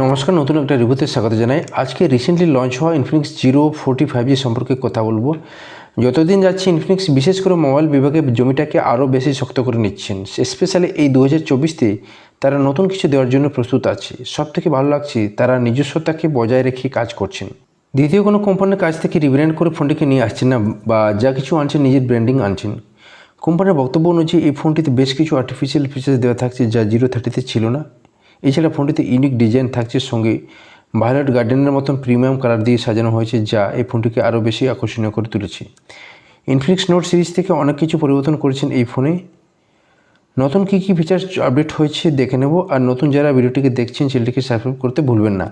নমস্কার, নতুন একটা রিভিউতে স্বাগত জানাই। আজকে রিসেন্টলি লঞ্চ হওয়া ইনফিনিক্স জিরো 40 5G সম্পর্কে কথা বলবো। যতদিন যাচ্ছে ইনফিনিক্স বিশেষ করে মোবাইল বিভাগে জমিটাকে আরও বেশি শক্ত করে নিচ্ছেন। স্পেশালি এই 2024-তে তারা নতুন কিছু দেওয়ার জন্য প্রস্তুত আছে। সবথেকে ভালো লাগছে তারা নিজস্বতাকে বজায় রেখে কাজ করছেন। দ্বিতীয় কোনো কোম্পানির কাছ থেকে রিব্র্যান্ড করে ফোনটিকে নিয়ে আসছেন না, বা যা কিছু আনছেন নিজের ব্র্যান্ডিং আনছেন। কোম্পানির বক্তব্য অনুযায়ী এই ফোনটিতে বেশ কিছু আর্টিফিশিয়াল ফিচার্স দেওয়া থাকছে যা জিরো 30-তে ছিল না। এছাড়া ফোনটিতে ইউনিক ডিজাইন থাকছে, সঙ্গে ভায়োলেট গার্ডেনের মতন প্রিমিয়াম কালার দিয়ে সাজানো হয়েছে, যা এই ফোনটিকে আরও বেশি আকর্ষণীয় করে তুলেছে। ইনফিনিক্স নোট সিরিজ থেকে অনেক কিছু পরিবর্তন করেছেন এই ফোনে। নতুন কী কী ফিচার্স আপডেট হয়েছে দেখে নেব। আর নতুন যারা ভিডিওটিকে দেখছেন চ্যানেলটিকে সাবস্ক্রাইব করতে ভুলবেন না।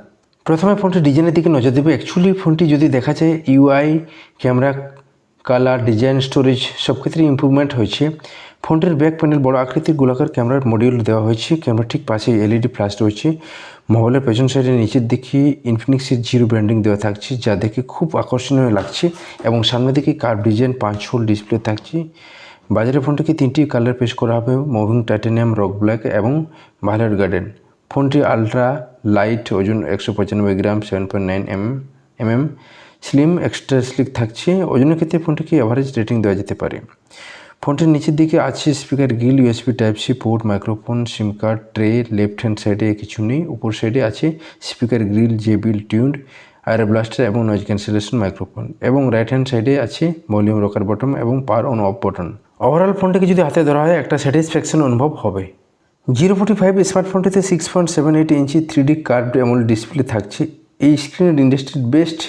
প্রথমে ফোনটির ডিজাইনের দিকে নজর দেবে। অ্যাকচুয়ালি ফোনটি যদি দেখা যায় UI, camera, colour, design, storage সব ক্ষেত্রে ইম্প্রুভমেন্ট হয়েছে। ফোনটির ব্যাক প্যানেল বড় আকৃতির গোলাকার ক্যামেরার মডিউল দেওয়া হয়েছে। ক্যামেরার ঠিক পাশে এলইডি ফ্ল্যাশ রয়েছে। মোবাইলের পেছন সাইডে নিচের দিকে ইনফিনিক্সের জিরো ব্র্যান্ডিং দেওয়া থাকছে, যা দেখে খুব আকর্ষণীয় লাগছে। এবং সামনের দিকে কার্ভ ডিজাইন 5 হোল ডিসপ্লে থাকছে। বাজারে ফোনটিকে 3টি কালার পেশ করা হবে: মুভিং টাইটানিয়াম, রক ব্ল্যাক এবং ভায়োলেট গার্ডেন। ফোনটি আলট্রা লাইট, ওজন 195 গ্রাম, 7.9 mm, স্লিম এক্সট্রা স্লিক থাকছে। ওজনের ক্ষেত্রে ফোনটিকে এভারেজ রেটিং দেওয়া যেতে পারে। ফোনটির নিচের দিকে আছে speaker grill, USB type C port, microphone, SIM card tray. Left hand সাইডে কিছু নেই। উপর সাইডে আছে speaker grill, JBL tuned, ear blaster এবং নয়েজ ক্যান্সেলেশন মাইক্রোফোন। এবং রাইট হ্যান্ড সাইডে আছে ভলিউম রকার বটন এবং power on off button. Overall ফোনটিকে যদি হাতে ধরা হয় একটা স্যাটিসফ্যাকশন অনুভব হবে। জিরো 45 স্মার্টফোনটিতে 6.78 inch 3D curved AMOLED display থাকছে। এই স্ক্রিনের ইন্ডাস্ট্রির বেস্ট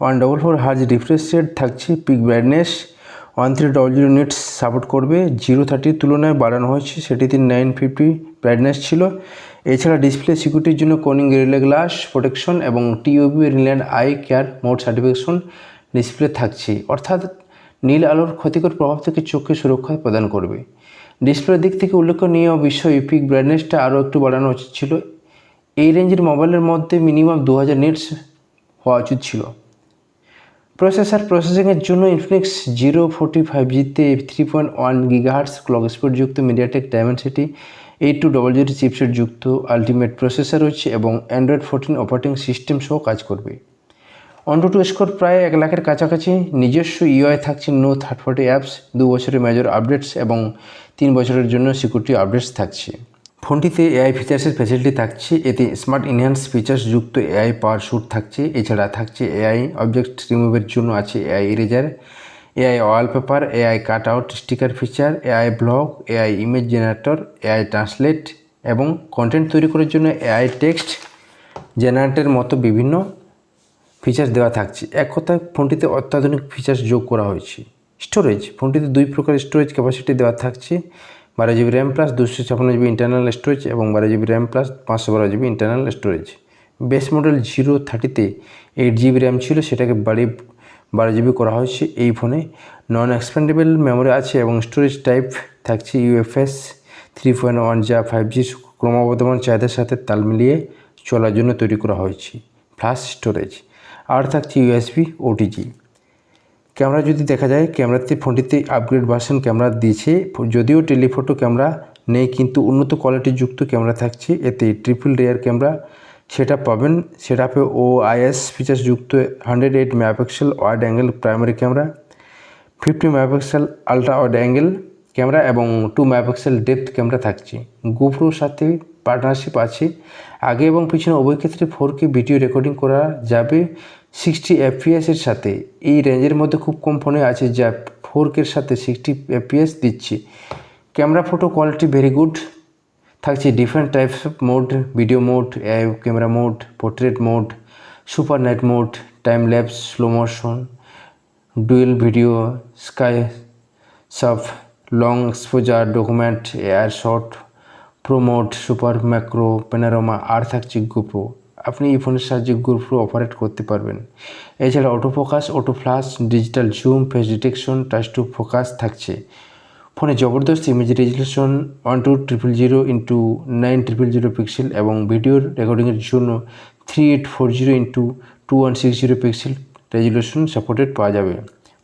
144 হার্জ রিফ্রেশ রেট থাকছে। পিক ব্রাইটনেস 1300 নিটস সাপোর্ট করবে। জিরো 30-র তুলনায় বাড়ানো হয়েছে, সেটিতে 950 ব্রাইটনেস ছিল। এছাড়া ডিসপ্লে সিকিউরিটির জন্য কোনিং গরিলা গ্লাস প্রোটেকশন এবং TOB Riland eye care mode certification display থাকছে, অর্থাৎ নীল আলোর ক্ষতিকর প্রভাব থেকে চোখকে সুরক্ষা প্রদান করবে। ডিসপ্লের দিক থেকে উল্লেখনীয় বিষয়, পিক ব্রাইটনেসটা আরও একটু বাড়ানো উচিত ছিল। এই রেঞ্জের মোবাইলের মধ্যে মিনিমাম 2000 নিটস হওয়া উচিত ছিল। প্রসেসিংয়ের জন্য ইনফিনিক্স জিরো 40 5Gতে 3.1 GHz ক্লক স্পিডযুক্ত মিডিয়াটেক ডায়মেনসিটি 8200 চিপসেট যুক্ত আলটিমেট প্রসেসর রয়েছে এবং অ্যান্ড্রয়েড 14 অপারেটিং সিস্টেম সহ কাজ করবে। অনটু স্কোর প্রায় 1 লাখের কাছাকাছি। নিজস্ব ইউআই থাকছে, নো থার্ড পার্টি অ্যাপস, 2 বছরের মেজর আপডেটস এবং 3 বছরের জন্য সিকিউরিটি আপডেটস থাকছে। ফোনটিতে এআই ফিচার্সের ফ্যাসিলিটি থাকছে। এতে স্মার্ট ইনহ্যান্স ফিচার্স যুক্ত এআই পাওয়ার স্যুট থাকছে। এছাড়া থাকছে এআই অবজেক্ট রিমুভের জন্য আছে AI eraser, AI wallpaper, AI cut out sticker feature, AI blog, AI image generator, AI translate এবং কন্টেন্ট তৈরি করার জন্য এআই টেক্সট জেনারেটরের মতো বিভিন্ন ফিচার্স দেওয়া থাকছে। এক কথায় ফোনটিতে অত্যাধুনিক ফিচার্স যোগ করা হয়েছে। স্টোরেজ, ফোনটিতে 2 প্রকার স্টোরেজ ক্যাপাসিটি দেওয়া থাকছে: 12GB RAM plus 256GB internal storage এবং 12GB RAM plus 512GB internal storage. Base model zero 30-তে 8GB র্যাম ছিল, সেটাকে 12GB করা হয়েছে এই ফোনে। নন এক্সপ্যান্ডেবল মেমোরি আছে এবং স্টোরেজ টাইপ থাকছে UFS 3.1, যা 5G ক্রমবর্ধমান চাহিদার সাথে তাল মিলিয়ে চলার জন্য তৈরি করা হয়েছে। ফ্ল্যাশ স্টোরেজ আর থাকছে USB OTG। ক্যামেরা যদি দেখা যায়, ক্যামেরাতে ফোনটিতে আপগ্রেড ভার্সন ক্যামেরা দিয়েছে। যদিও টেলিফোটো ক্যামেরা নেই, কিন্তু উন্নত কোয়ালিটির যুক্ত ক্যামেরা থাকছে। এতে ট্রিপল রেয়ার ক্যামেরা সেটআপ পাবেন। সেটআপে OIS ফিচার্স যুক্ত 108 megapixel wide angle primary camera, 50 megapixel ultra wide angle camera এবং 2 মেগাপিক্সেল ডেপথ ক্যামেরা থাকছে। গোপ্রোর সাথে পার্টনারশিপ আছে। আগে এবং পিছনে উভয় ক্ষেত্রে 4K ভিডিও রেকর্ডিং করা যাবে 60 FPS এর সাথে। এই রেঞ্জের মধ্যে খুব কম ফোনে আছে যা 4K এর সাথে 60 FPS দিচ্ছে। Camera photo quality very good থাকছে। Different types of mode: video mode, AI camera mode, portrait mode, super night mode, time lapse, slow motion, dual video, sky shop, long exposure, document, air shot, pro mode, super macro, panorama. আর থাকছে GoPro. আপনি এই ফোনের সাহায্যে GoPro operate করতে পারবেন। এছাড়া auto focus, auto flash, digital zoom, face detection, touch to focus থাকছে। ফোনে জবরদস্ত ইমেজ রেজলিউশন 12300x900 পিক্সেল এবং ভিডিও রেকর্ডিংয়ের জন্য 3840x2160 পিক্সেল রেজলিউশন সাপোর্টেড পাওয়া যাবে।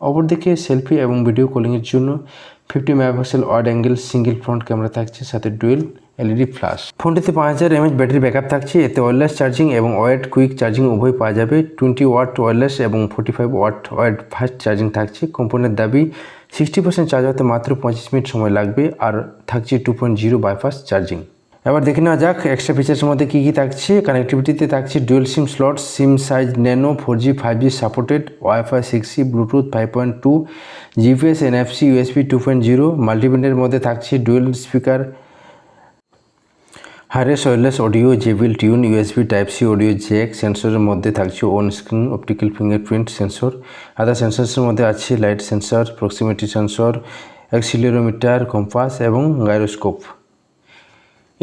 অপরদিকে সেলফি এবং ভিডিও কলিংয়ের জন্য 50 megapixel wide angle single front camera থাকছে, সাথে ডুয়েল এলইডি ফ্ল্যাশ। ফোনটিতে 5000 mAh ব্যাটারি ব্যাকআপ থাকছে। এতে ওয়্যারলেস চার্জিং এবং ওয়ার্ড কুইক চার্জিং উভয় পাওয়া যাবে। 20 ওয়াট ওয়্যারলেস এবং 45 ওয়াট ওয়ার্ড ফাস্ট চার্জিং থাকছে। কোম্পানির দাবি 60% চার্জ হতে মাত্র 25 মিনিট সময় লাগবে, আর থাকছে 2.0 বাইপাস চার্জিং। এবার দেখে নেওয়া যাক এক্সট্রা ফিচার্সের মধ্যে কী কী থাকছে। কানেক্টিভিটিতে থাকছে dual sim slot, sim size nano, 4G 5G supported, wifi 6E, bluetooth 5.2, GPS, NFC, USB 2.0। মাল্টিমিডিয়ার মধ্যে থাকছে dual speaker, hi res wireless audio, JBL tune, USB Type-C audio jack. সেন্সরের মধ্যে থাকছে on screen optical fingerprint sensor. Other সেন্সরসের মধ্যে আছে light sensor, proximity sensor, accelerometer, compass এবং গাইরোস্কোপ।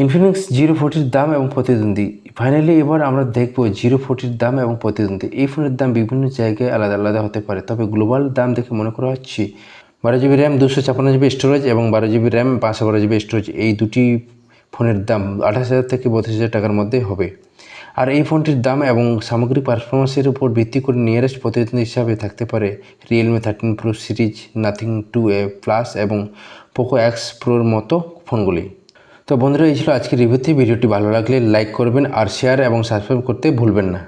ইনফিনিক্স জিরো 40 দাম এবং প্রতিদ্বন্দ্বী। ফাইনালি এবার আমরা দেখব জিরো 40 দাম এবং প্রতিদ্বন্দ্বী। এই ফোনের দাম বিভিন্ন জায়গায় আলাদা আলাদা হতে পারে, তবে গ্লোবাল দাম দেখে মনে করা হচ্ছে 12GB র্যাম, 256GB স্টোরেজ এবং 12GB র্যাম, 512GB স্টোরেজ, এই দুটি ফোনের দাম 28,000 থেকে 32,000 টাকার মধ্যে হবে। আর এই ফোনটির দাম এবং সামগ্রিক পারফরমেন্সের উপর ভিত্তি করে নিয়ারেস্ট প্রতিদ্বন্দ্বী হিসাবে থাকতে পারে Realme 13 Pro series, Nothing 2A Plus এবং Poco X Proর মতো ফোনগুলি। তো বন্ধুরা, এই ছিল আজকের রিভিউতে। ভিডিওটি ভালো লাগলে লাইক করবেন আর শেয়ার এবং সাবস্ক্রাইব করতে ভুলবেন না।